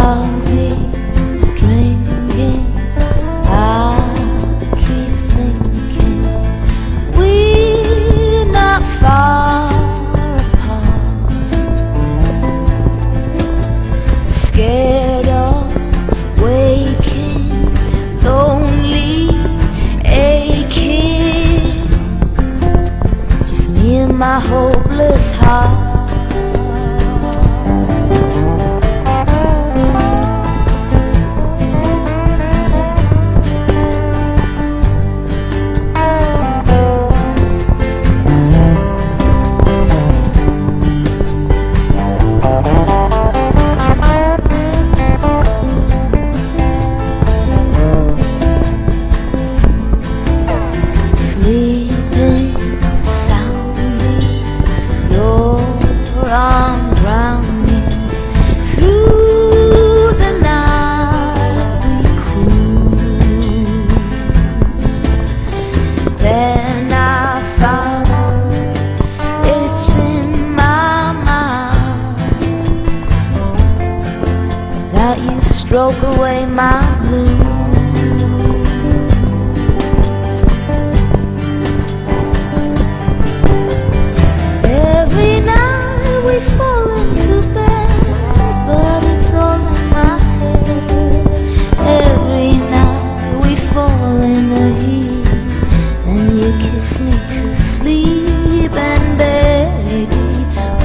drowsy, drinking, I keep thinking we're not far apart. Scared of waking, lonely, aching, just me and my hopeless heart. I'm drowning through the night we cruise. Then I found it's in my mind that you stroke away my blues.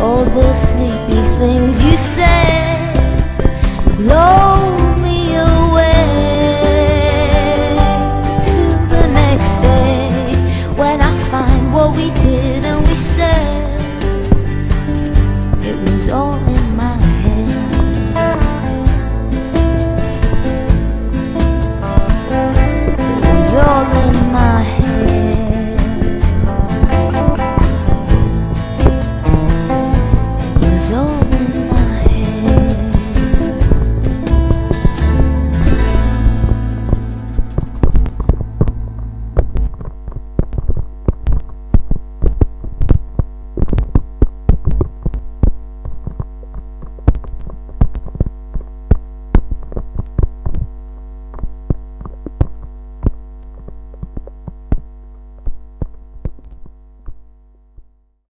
All the sleepy things you say, Lord.